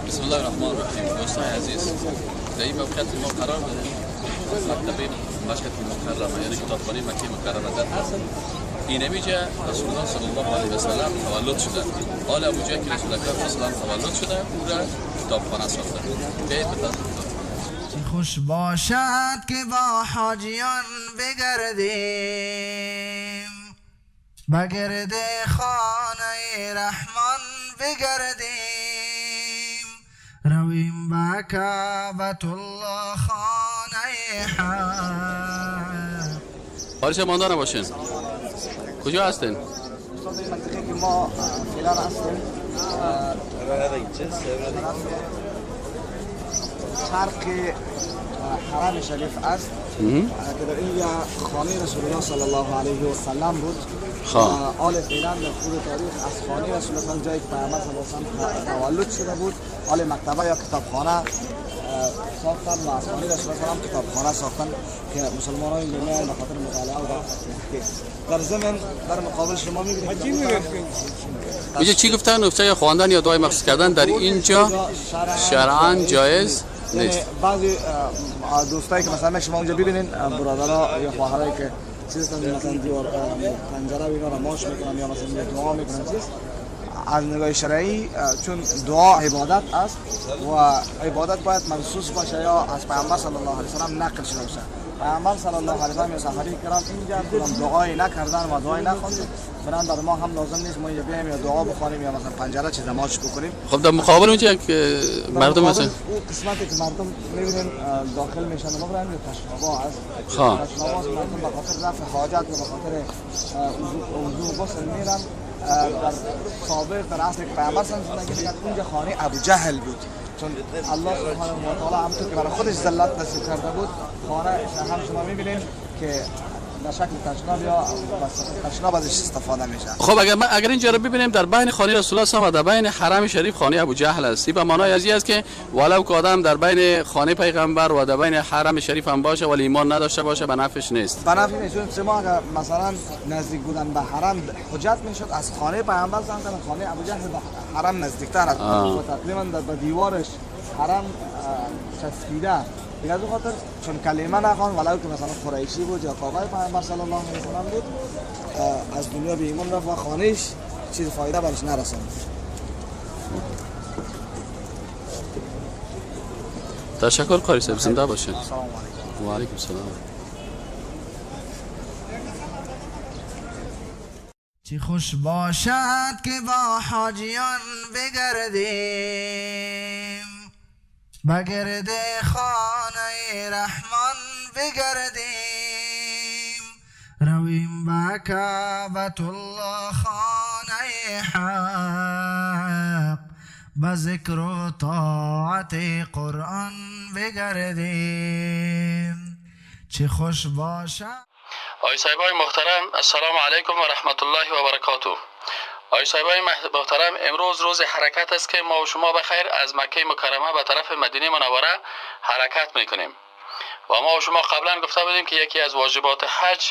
بسم الله الرحمن الرحیم. دوستان عزیز، در این موقعیت ما قرار داریم مکتب مشهد مکرمه، یعنی کتابخانه مکه مکرمه در اینجا رسول الله صلی الله علیه و سلم تولد شده. حال ابوجهل که رسول اکرم صلی الله علیه و تولد شده، او را کتابخانه ساخته. بیایید خوش باشد که با حاجیان بگردیم، بگرد خانه رحمان بگردیم، رویم با کعبت الله خانه حق. بارش ماندانه باشین. کجا هستین؟ منطقه که ما فعلا هستیم شرق حرم شریف است که در اینجا خانه رسول الله صلی الله علیه و سلم بود. آل فعلا در طول تاریخ از خانه رسول الله جایی که پیامبر صلی الله علیه و سلم تولد شده بود، آل مکتبه یا کتابخانه ساختن و از خانه رسول الله هم کتابخانه ساختن که مسلمانان دنیا به خاطر مطالعه و در زمین در مقابل شما می‌بینید اینجا چی گفتن؟ نکته خواندن یا دعای مخصوص کردن در اینجا شرعاً جایز نیست. بعضی دوستایی که مثلا شما اونجا ببینین برادرها یا خواهرایی که چیز مثلا دیوار پنجره و اینا رو ماش میکنن یا مثلا دعا میکنن، چیز از نگاه شرعی چون دعا عبادت است و عبادت باید منصوص باشه یا از پیامبر صلی الله علیه و سلم نقل شده باشه. پیامبر صلی الله علیه و سلم یا صحابه کرام اینجا دعای نکردن و دعای نخوندن، برای در ما هم لازم نیست ما بیایم یا دعا بخونیم یا مثلا پنجره چیز ماچ بکنیم. خب در مقابل اونجا که مردم مثلا اون قسمتی که مردم میبینن داخل میشن ما برای تشنابا است. تشنابا مردم به خاطر رفع حاجت و به خاطر وضو غسل میرن. در سابق در عصر پیامبر زندگی می‌کرد اونجا خانه ابوجهل بود، چون الله سبحانه و تعالی همونطور که برای خودش ذلت نصیب کرده بود خانه هم شما می‌بینید که به شکل تشناب یا تشناب ازش استفاده میشه. خب اگر اینجا رو ببینیم در بین خانه رسول الله صلی الله علیه و در بین حرم شریف خانه ابوجهل است، به معنای از این است که ولو که آدم در بین خانه پیغمبر و در بین حرم شریف هم باشه ولی ایمان نداشته باشه به نفعش نیست. به نفع نیست، چون شما اگر مثلا نزدیک بودن به حرم حجت میشد از خانه پیغمبر صلی الله علیه و خانه ابوجهل به حرم نزدیکتر است و تقریبا در دیوارش حرم چسبیده. دیگه از خاطر چون کلمه نخوان ولو که مثلا قریشی بود یا قاقای پیامبر صلی الله علیه و سلم بود، از دنیا به ایمان رفت و خانهش چیز فایده برش نرساند. تشکر قاری صاحب، زنده باشین. سلام علیکم. و علیکم السلام. چی خوش باشد که با حاجیان بگردیم، بگرد خانه رحمان بگردیم، رویم با کعبت الله خانه حق، با ذکر و طاعت قرآن بگردیم. چی خوش باشد. آقای صاحبای محترم، السلام علیکم و رحمت الله و برکاته. آقای صاحبای محترم، امروز روز حرکت است که ما و شما بخیر از مکه مکرمه به طرف مدینه منوره حرکت میکنیم و ما و شما قبلا گفته بودیم که یکی از واجبات حج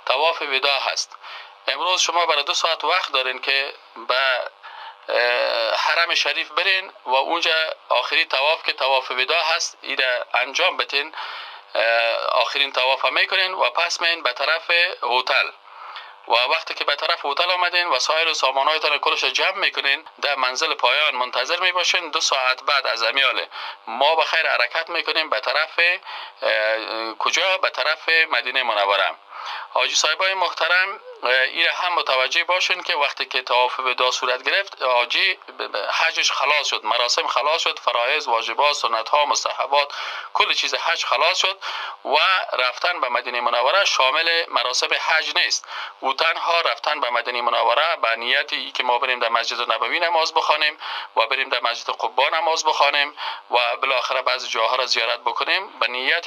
طواف وداع هست. امروز شما برای 2 ساعت وقت دارین که به حرم شریف برین و اونجا آخری طواف که طواف وداع هست ایره انجام بدین. آخرین طواف میکنین و پس میین به طرف هتل و وقتی که به طرف هتل آمدین وسایل و سامانهایتان کلش جمع میکنین در منزل پایان منتظر میباشین. 2 ساعت بعد از امیال ما به خیر حرکت میکنیم به طرف کجا؟ به طرف مدینه منوره. حاجی صاحبای محترم، این هم متوجه باشین که وقتی که طواف وداع صورت گرفت حاجی حجش خلاص شد، مراسم خلاص شد، فرایض، واجبات، سنت ها، مستحبات، کل چیز حج خلاص شد و رفتن به مدینه منوره شامل مراسم حج نیست. او تنها رفتن به مدینه منوره به نیتی که ما بریم در مسجد نبوی نماز بخوانیم و بریم در مسجد قبا نماز بخوانیم و بالاخره بعضی جاها را زیارت بکنیم، به نیت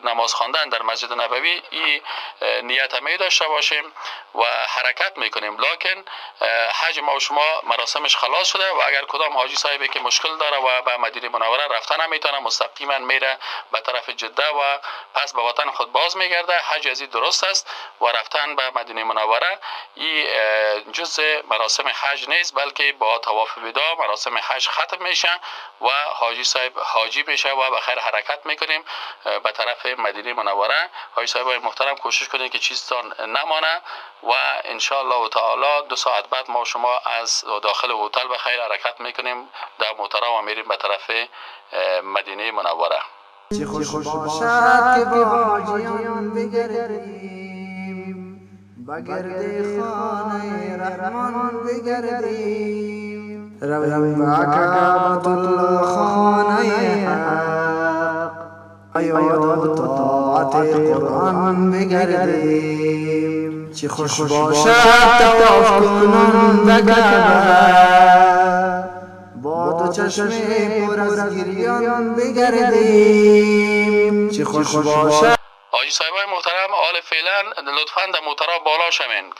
نماز خواندن در مسجد نبوی این نیت می داشته باشیم و حرکت میکنیم. لکن حج ما و شما مراسمش خلاص شده و اگر کدام حاجی صاحبی که مشکل داره و به مدینه منوره رفتن نمیتونه، مستقیما میره به طرف جده و پس به وطن خود باز میگرده. حج از این درست است و رفتن به مدینه منوره این جزء مراسم حج نیست، بلکه با طواف وداع مراسم حج ختم میشه و حاجی صاحب حاجی میشه و به خیر حرکت میکنیم به طرف مدینه منوره. حاجی صاحب محترم کوشش کنید که چیزتان نمانه و ان شاء الله تعالی 2 ساعت بعد ما شما از داخل هتل به خیر حرکت میکنیم در موترا و میریم به طرف مدینه منوره. چه خوش باشد که با حاجیان بگردیم، بگرد خانه رحمان بگردیم، رویم به کعبة الله خانه حق، ایاد و طاعت قرآن بگردیم. چه خوش باشد طواف کنان به کعبه، با دو چشم پر از گریان بگردیم. چه خوش باشد. حاجی صاحبای محترم، حال فعلا لطفاً در موترا بالا شوین،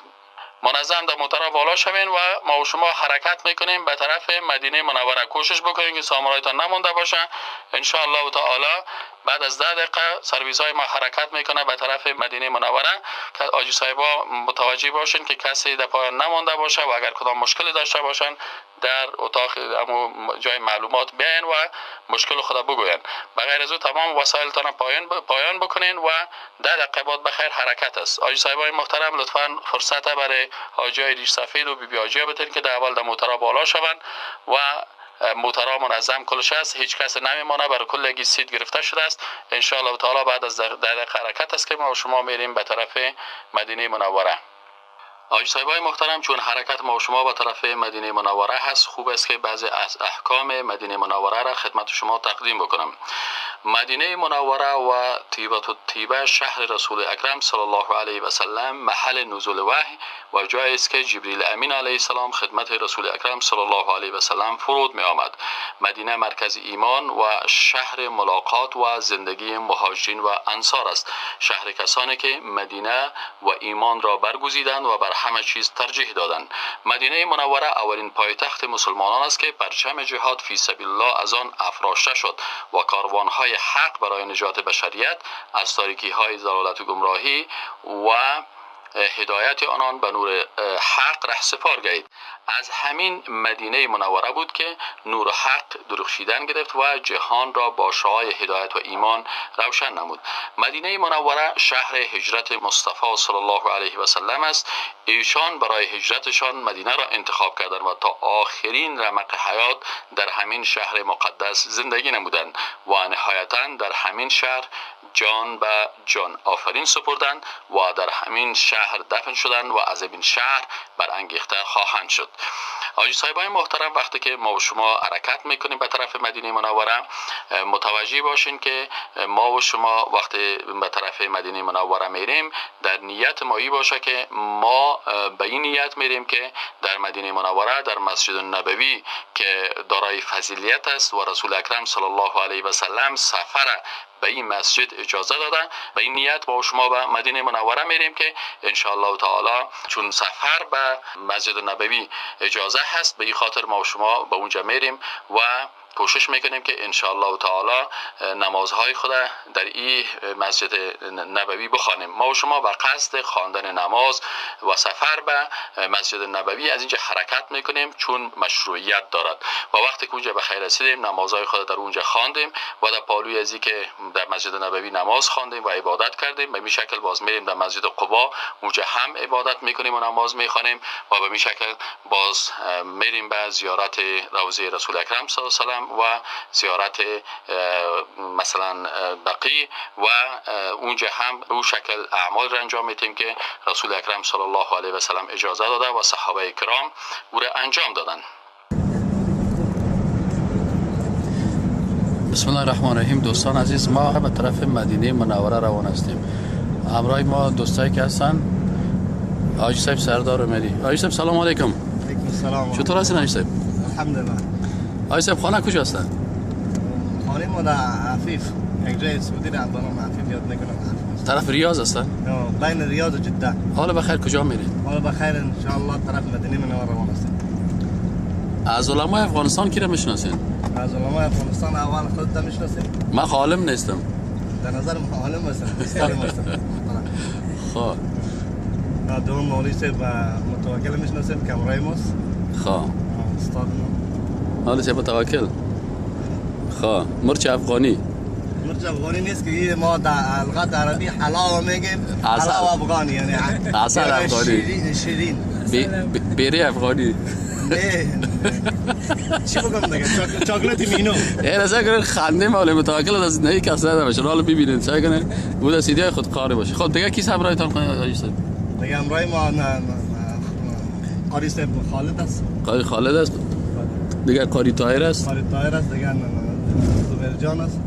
منظم در موترا بالا شوین و ما و شما حرکت میکنیم به طرف مدینه منوره. کوشش بکنین که سامانهایتان نمونده باشه. ان شاء الله تعالی بعد از 10 دقیقه سرویس های ما حرکت میکنه به طرف مدینه منوره که حاجی صاحبا متوجه باشین که کسی در پایان نمونده باشه و اگر کدام مشکلی داشته باشن در اتاق جای معلومات بیاین و مشکل خود بگوین. بغیر از او تمام وسایلتان پایان بکنین و 10 دقیقه بعد بخیر حرکت است. حاجی صاحبای محترم لطفاً فرصت برای حاجیای ریش سفید و بی حاجی بدین که در اول در موترا بالا شوند و موترا منظم کلش است، هیچ کس نمیمانه، برای کلگی سیت گرفته شده است. ان شاء الله تعالی بعد از 10 دقیقه حرکت است که ما و شما میریم به طرف مدینه منوره. حاجی صاحبای محترم، چون حرکت ما و شما به طرف مدینه منوره هست، خوب است که بعضی از احکام مدینه منوره را خدمت شما تقدیم بکنم. مدینه منوره و طیبه شهر رسول اکرم صلی الله علیه و سلم محل نزول وحی و جایی است که جبریل امین علیه السلام خدمت رسول اکرم صلی الله علیه و سلم فرود می آمد. مدینه مرکز ایمان و شهر ملاقات و زندگی مهاجرین و انصار است. شهر کسانی که مدینه و ایمان را برگزیدند و بر همه چیز ترجیح دادند. مدینه منوره اولین پایتخت مسلمانان است که پرچم جهاد فی سبیل الله از آن افراشته شد و کاروانهای حق برای نجات بشریت از تاریکی های ضلالت و گمراهی و هدایت آنان به نور حق رهسپار گردید. از همین مدینه منوره بود که نور حق درخشیدن گرفت و جهان را با شعاع هدایت و ایمان روشن نمود. مدینه منوره شهر هجرت مصطفی صلی الله علیه و سلم است. ایشان برای هجرتشان مدینه را انتخاب کردند و تا آخرین رمق حیات در همین شهر مقدس زندگی نمودند و نهایتاً در همین شهر جان به جان آفرین سپردند و در همین شهر دفن شدند و از این شهر برانگیخته خواهند شد. حاجی صاحبای محترم، وقتی که ما و شما حرکت میکنیم به طرف مدینه منوره، متوجه باشین که ما و شما وقتی به طرف مدینه منوره میریم در نیت ما این باشه که ما به این نیت میریم که در مدینه منوره در مسجد النبوی که دارای فضیلت است و رسول اکرم صلی الله علیه و سلم سفر به این مسجد اجازه دادن، به این نیت ما و شما به مدینه منوره میریم که ان شاء الله تعالی چون سفر به مسجد نبوی اجازه هست، به این خاطر ما و شما به اونجا میریم و کوشش میکنیم که ان شاء الله تعالی نمازهای خود در این مسجد نبوی بخوانیم. ما و شما به قصد خواندن نماز و سفر به مسجد نبوی از اینجا حرکت میکنیم چون مشروعیت دارد و وقتی که اونجا به خیر رسیدیم نمازهای خود در اونجا خواندیم و در پالوی ازی که در مسجد نبوی نماز خواندیم و عبادت کردیم، به این شکل باز میریم در مسجد قبا، اونجا هم عبادت میکنیم و نماز میخوانیم و به این شکل باز میریم به زیارت روضه رسول اکرم صلی الله علیه و سلم و زیارت مثلا بقیع و اونجا هم به اون شکل اعمال را انجام میدیم که رسول اکرم صلی الله علیه و سلم اجازه داده و صحابه کرام او را انجام دادن. بسم الله الرحمن الرحیم. دوستان عزیز، ما به طرف مدینه منوره روان هستیم. همراه ما دوستایی که هستن حاجی صاحب سردار مری. حاجی صاحب سلام علیکم. علیکم السلام. چطور هستین حاجی صاحب؟ الحمدلله. حاجی صاحب خانه کجا هستن؟ خانه ما در عفیف، یک جای سعودی در اندانم عفیف یاد میکنم. طرف ریاض هستن؟ بین ریاض و جده. حالا بخیر کجا میرید؟ حالا بخیر ان شاء الله طرف مدینه منوره روان هستیم. از علمای افغانستان کی را میشناسین؟ از علمای افغانستان اول خودت میشناسید؟ من عالم نیستم. در نظر من عالم هستم، بسیار هستم. خب دوم مولوی صاحب متوکل میشناسید که امرای ماست. خب استاد حالا چه متوکل؟ خب مرچ افغانی. مرچ افغانی نیست که ما در لغت عربی حلاوه میگیم، حلاوه افغانی یعنی عسل افغانی. شیرین. بیری افغانی. چی بگم دیگه؟ چاکلت مینو. این از اگر خنده مولوی متوکل از نه کسر نمیشه. حالا ببینید چه کنه بود سیدی خود قاری باشه. خب دیگه کی همراهتان خواهید؟ دیگه امرای ما قاری صاحب خالد است. قاری خالد است. دیگه قاری طاهر است. قاری طاهر است. دیگه زبیر جان است.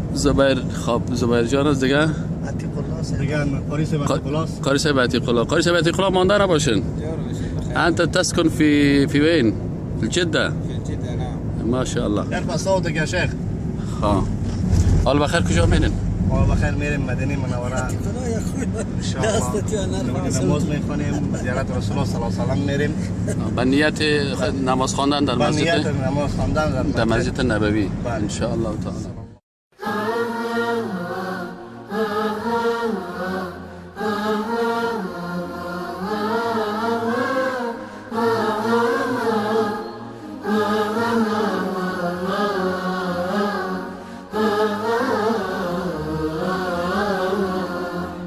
زبیر جان است. دیگه عتیق الله است. دیگه قاری صاحب عتیق الله است. قاری صاحب عتیق الله. قاری صاحب عتیق الله مانده نباشین. انت تسكن في وين؟ في جدة. في جدة نعم. ما شاء الله. ارفع صوتك يا شيخ. حال بخیر کجا میرین؟ حال بخیر میریم مدینه منوره. ان شاء الله. نماز میخونیم، زیارت رسول الله صلی الله علیه و سلم میریم. با نیت نماز خواندن در مسجد. با نیت نماز خواندن در مسجد نبوی. ان شاء الله تعالی.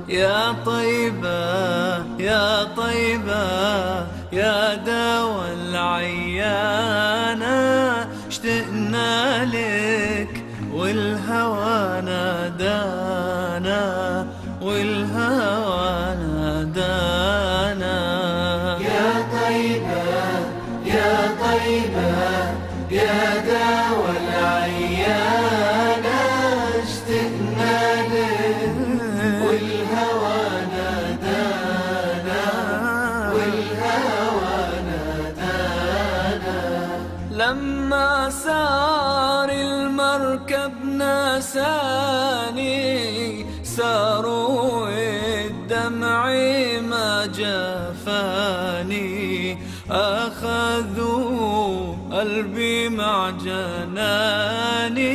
يا طيبة يا طيبة يا دوا العيانة اشتقنا لك والهوى نادانا والهوى نادانا يا طيبة يا طيبة يا دوا العيانة اشتقنا لك والهوى نادانا والهوى نادانا لما سار المركب ناساني ساروا الدمع ما جفاني أخذوا قلبي مع جناني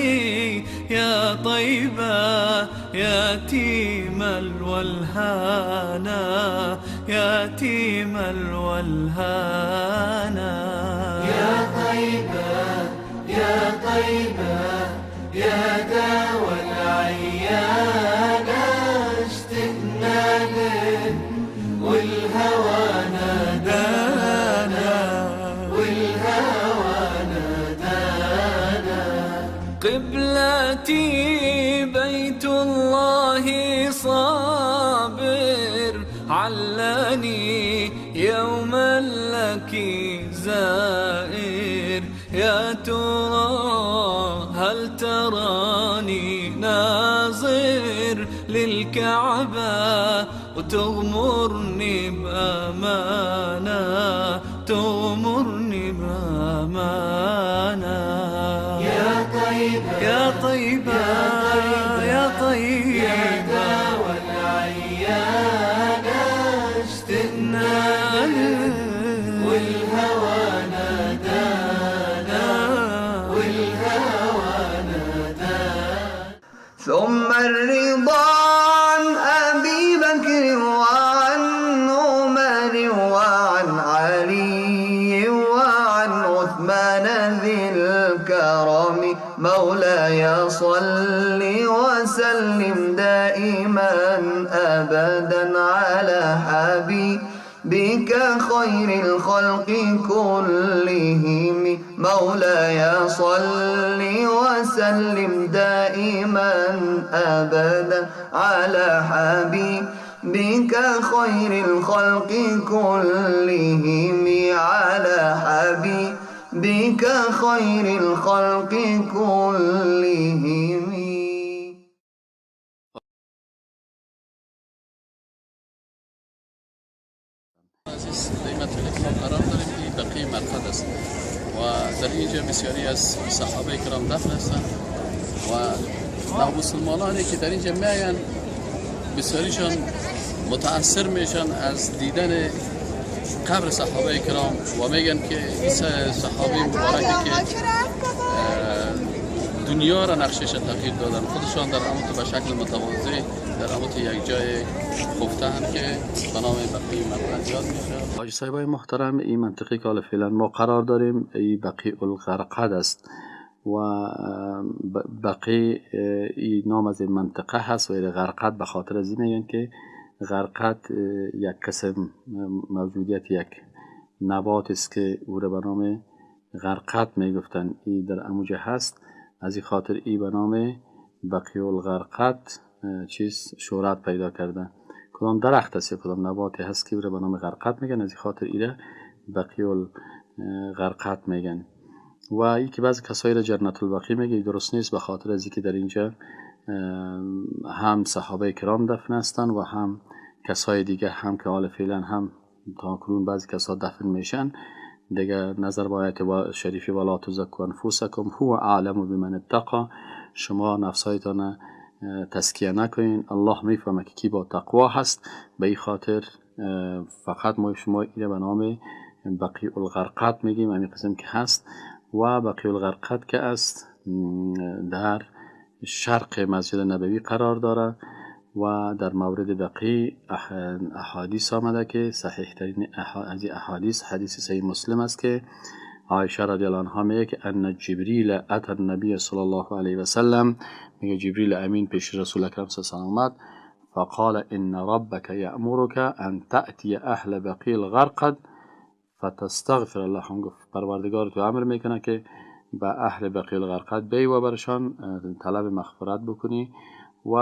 يا طيبة يتيم الولهانا يتيم الولهانا يا طيبة يا طيبة يا دوا العيانة اشتقنا لك والهوى نادانا والهوى نادانا قبلتي بيت الله صابر علاني يوما لك زائر يا ترى هل تراني ناظر للكعبة وتغمرني بأمانة تغمرني بأمانة يا طيبة يا طيبة يا طيبة يا دوا العيانة اشتقنا لك والهوى نادانا والهوى نادانا ثم الرضا عن أبي بكر وعن عمر وعن علي وعن عثمان ذي الكرم مولاي صل وسلم دائما أبدا على حبيبك خير الخلق كلهم مولاي صل وسلم دائما أبدا على حبيبك خير الخلق كلهم على حبيبك خير الخلق كلهم. عزیز قیمت اکرام قرار داریم که بقیه مرقد است و در اینجا بسیاری از صحابه کرام دفن هستند و نو مسلمانانی که در اینجا میاین بسیاریشان متاثر میشن از دیدن قبر صحابه کرام و میگن که این صحابه مبارکی که دنیا را نقشش تغییر دادن، خودشان در اموت به شکل متواضع در اموت یک جای خفتن که به نام بقیع مرقد یاد میشه. حاجی صاحبای محترم، این منطقه که حالا فعلا ما قرار داریم این بقیع الغرقد است و بقیع این نام از این منطقه هست و غرقد به خاطر از این میگن که غرقد یک قسم موجودیت یک نبات است که او را به نام غرقد میگفتن، این در اموجه هست، از این خاطر ای به نام بقیع الغرقد شهرت پیدا کرده. کدام درخت است یا کدام نباتی هست که او را به نام غرقد میگن، از این خاطر ای را بقیع الغرقد میگن. و ای که بعضی کسایی را جنت البقیع میگه درست نیست، به خاطر از اینکه در اینجا هم صحابه کرام دفن هستند و هم کسای دیگه هم که حال فعلا هم تا کنون بعضی کسا دفن میشن دیگه. نظر با آیت شریفی ولا تزکوا انفسکم هو اعلم بمن اتقی، شما نفسایتان تزکیه نکنین، الله میفهمه که کی با تقوا هست. به این خاطر فقط ما شما اینه به نام بقیع الغرقد میگیم، همین قسم که هست. و بقیع الغرقد که است در شرق مسجد نبوی قرار داره و در مورد بقیع احادیث آمده که صحیح ترین از احادیث حدیث صحیح مسلم است که عایشه رضی الله عنها میگه که ان جبریل اتى النبی صلی الله علیه و سلم، میگه جبریل امین پیش رسول اکرم صلی الله علیه و آمد، فقال ان ربك یأمرك ان تأتی اهل بقیع الغرقد فتستغفر لهم، گفت پروردگار تو امر میکنه که به اهل بقیع الغرقد بی و برشان طلب مغفرت بکنی. و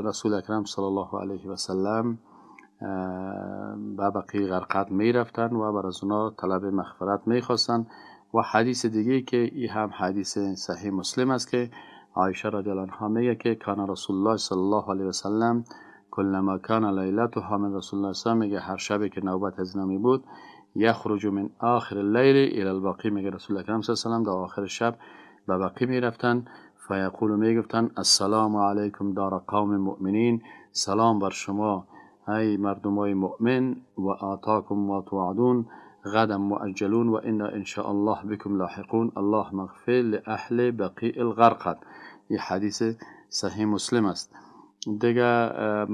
رسول اکرم صلی الله علیه و سلم به بقیع غرقد می رفتن و بر از اونا طلب مغفرت می خواستن. و حدیث دیگه که این هم حدیث صحیح مسلم است که عایشه رضی الله عنها میگه که کان رسول الله صلی الله علیه و سلم کلما کان لیلتها من رسول الله صلی الله علیه و سلم، میگه هر شبی که نوبت از اینا می بود یخرج من آخر اللیل الی البقیع، میگه رسول اکرم صلی الله علیه و سلم در آخر شب به بقیع می رفتن. فیقول میگفتن السلام علیکم دار قوم مؤمنین، سلام بر شما ای مردمای مؤمن، و آتاکم ما توعدون غدا مؤجلون و انا ان شاء الله بكم لاحقون، الله مغفر لاهل بقیع الغرقد. این حدیث صحیح مسلم است دیگه.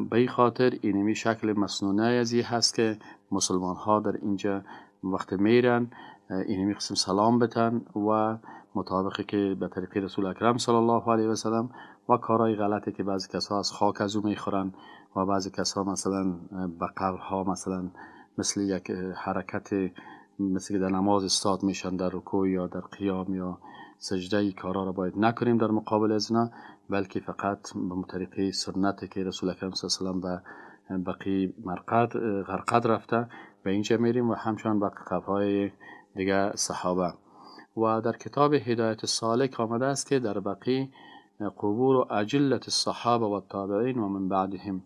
به این خاطر اینمی شکل مصنوعه ازی هست که مسلمان ها در اینجا وقت میرن اینمی قسم سلام بتن و مطابقی که به طریق رسول اکرم صلی الله علیه و سلم. و کارهای غلطی که بعضی کسا از خاک از او میخورن و بعضی کسا مثلا به قبرها مثلا مثل یک حرکت مثل که در نماز استاد میشن در رکوع یا در قیام یا سجده، ای کارا را باید نکنیم در مقابل از اینا، بلکه فقط به طریق سنت که رسول اکرم صلی الله علیه و سلم به بقیع غرقد رفته به اینجا میریم و همچنان به قبرهای دیگه صحابه. و در کتاب هدایت سالک آمده است که در بقیع قبور و اجلت الصحابه و التابعین و من بعدهم،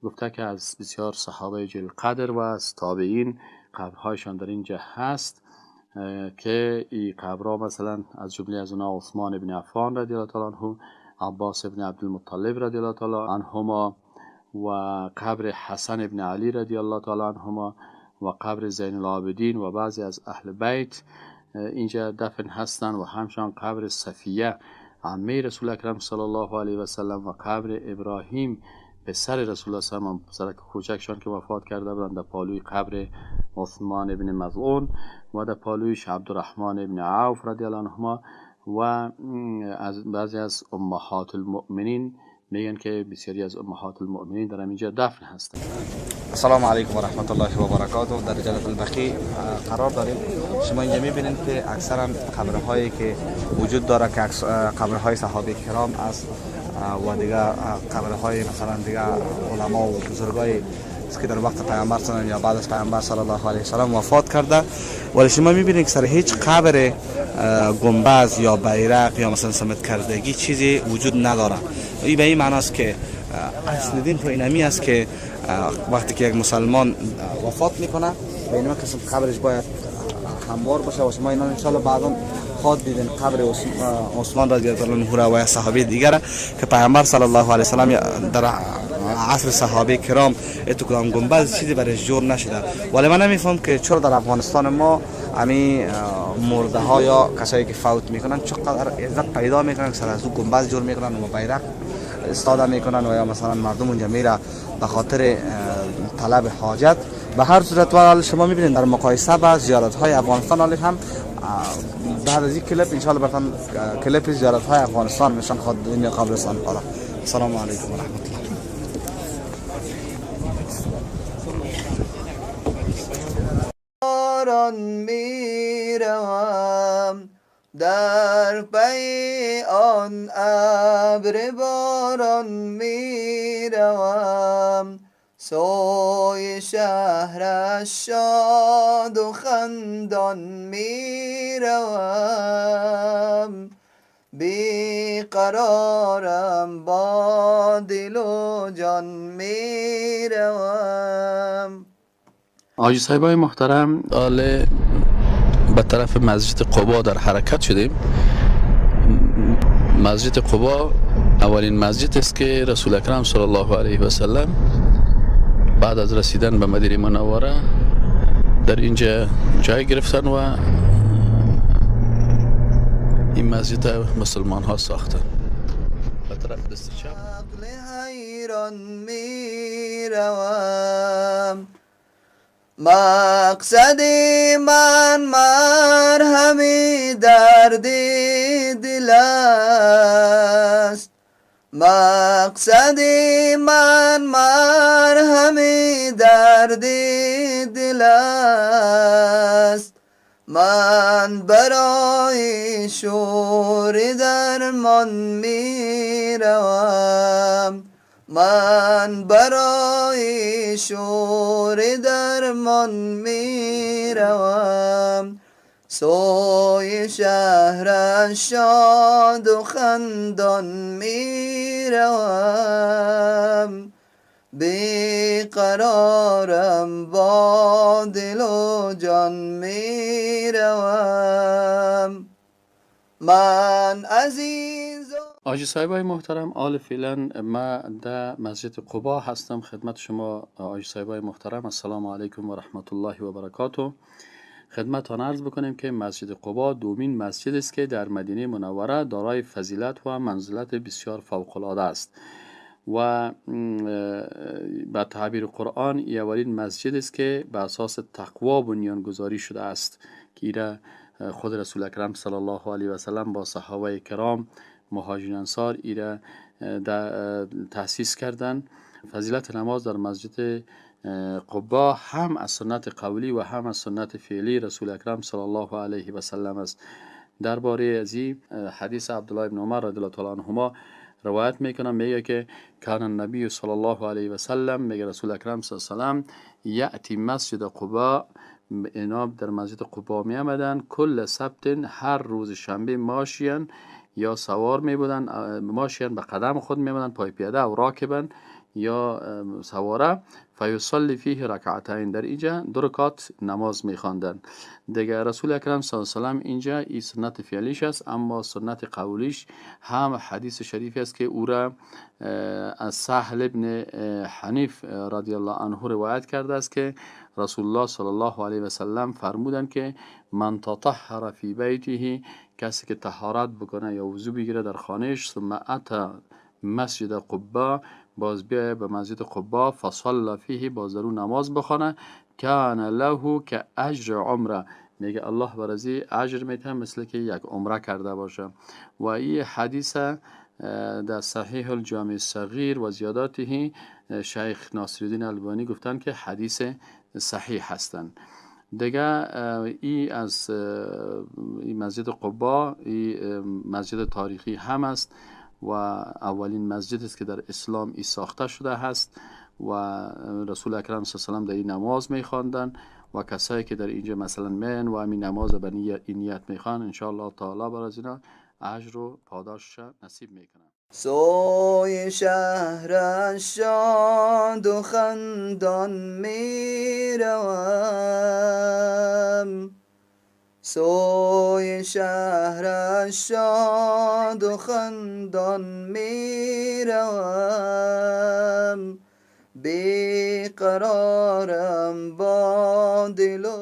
گفته که از بسیار صحابه جل قدر و از تابعین قبرهایشان در اینجا هست که این قبرها مثلا از جمله از اونها عثمان ابن عفان رضی الله تعالی عنه، عباس ابن عبدالمطلب رضی الله تعالی عنهما، و قبر حسن ابن علی رضی الله تعالی عنهما، و قبر زین العابدین و بعضی از اهل بیت اینجا دفن هستند، و همچنان قبر صفیه عمه رسول اکرم صلی الله علیه و سلم، و قبر ابراهیم پسر رسول الله صلی الله علیه و سلم، پسر کوچکشان که وفات کرده بودند، در پالوی قبر عثمان ابن مظعون و در پالویش عبدالرحمن ابن عوف رضی الله عنهما. و از بعضی از امهات المؤمنین میگن که بسیاری از امهات المؤمنین در اینجا دفن هستند. السلام علیکم و رحمت الله و برکاته. در جنت البقیع قرار داریم. شما اینجا میبینید که اکثرا قبرهایی که وجود داره که قبرهای صحابه کرام است و دیگه قبرهای مثلا دیگه علما و بزرگای که در وقت پیامبر صلی الله یا بعد از پیامبر صلی الله علیه و سلم وفات کرده، ولی شما میبینید که سر هیچ قبر گنبد یا بیرق یا مثلا سمت کردگی چیزی وجود نداره. این به این معنی است که اصل دین اینمی است که وقتی که یک مسلمان وفات میکنه به این قسم قبرش باید هموار باشه. و شما اینا ان شاء الله بعدا خود دیدن قبر عثمان رضی الله عنه و صحابه دیگر که پیامبر صلی الله علیه و سلم در عصر صحابه کرام تو کدام گنبد چیزی برش جور نشده. ولی من نمیفهم که چرا در افغانستان ما همین مرده ها یا کسایی که فوت میکنن چقدر عزت پیدا میکنن، سر از او گنبد جور میکنن و بیرق استفاده میکنن و یا مثلا مردم اونجا میره به خاطر طلب حاجت. به هر صورت و شما میبینید در مقایسه با زیارت های افغانستان حالی هم بعد از این کلیپ ان شاء الله براتون کلیپ زیارت های افغانستان نشان خواهد قبرستان حالا. السلام علیکم و رحمت الله. باران میروم در پی آن ابر باران میروم، سوی شهرش شاد و خندان میروم، بیقرارم با دل و جان میروم. آجی صاحبای محترم، حال به طرف مسجد قبا در حرکت شدیم. مسجد قبا اولین مسجد است که رسول اکرم صلی الله علیه و سلم بعد از رسیدن به مدینه منوره در اینجا جای گرفتن و این مسجد مسلمان ها ساختن. به طرف دست چپ عقل حیران میروم، مقصد من مرهم درد دل است، مقصد من مرهم درد دل است، من برای شور درمان میروم، من برای شور درمان میروم، سوی شهرش شاد و خندان میروم، بیقرارم با دل و جان میروم، من عزیز. آجی صاحبای محترم، آل فعلا ما در مسجد قبا هستم خدمت شما. آجی صاحبای محترم، السلام علیکم و رحمت الله و برکاته. خدمتتان عرض بکنیم که مسجد قبا دومین مسجد است که در مدینه منوره دارای فضیلت و منزلت بسیار فوق العاده است و به تعبیر قرآن ای اولین مسجد است که به اساس تقوا بنیان گذاری شده است که ایره خود رسول اکرم صلی الله علیه و سلم با صحابه کرام مهاجرین انصار ایره تأسیس کردند. فضیلت نماز در مسجد قبا هم از سنت قولی و هم از سنت فعلی رسول اکرم صلی الله علیه و سلم است. درباره از این حدیث عبدالله ابن عمر رضی الله تعالی عنهما روایت میکنم، میگه که کان النبی صلی الله علیه و سلم، میگه رسول اکرم صلی الله علیه و سلم یأتی مسجد قبا، اینا در مسجد قبا می آمدن کل سبت، هر روز شنبه ماشین یا سوار می بودن، ماشین به قدم خود می بودن، پای پیاده و راکبن یا سواره، فیصلی فیه رکعتین، در اینجا 2 رکعت نماز می خواندن. دیگه رسول اکرم صلی الله علیه و سلم اینجا این سنت فعلیش است، اما سنت قولیش هم حدیث شریفی است که او را از سهل ابن حنیف رضی الله عنه روایت کرده است که رسول الله صلی الله علیه و سلم فرمودند که من تطهر فی بیته، کسی که طهارت بکنه یا وضو بگیره در خانهش، ثم اتی مسجد قبا، باز بیایه به مسجد قبا، فصلی فیه، باز در نماز بخونه، کان له که اجر عمره، میگه الله برازی اجر میده مثل که یک عمره کرده باشه. و این حدیث در صحیح الجامع الصغیر و زیاداته شیخ ناصرالدین البانی گفتن که حدیث صحیح هستند. دیگه ای از این مسجد قبا ای مسجد تاریخی هم است و اولین مسجد است که در اسلام ای ساخته شده است و رسول اکرم صلی الله علیه و سلم در این نماز می‌خواندند و کسایی که در اینجا مثلا من و همین نماز به نیت می‌خوان ان شاء الله تعالی بر از اینا اجر و پاداش نصیب میکنن. سوی شهرش شاد و خندان میروم، سوی شهرش شاد و خندان میروم، قرارم با دل و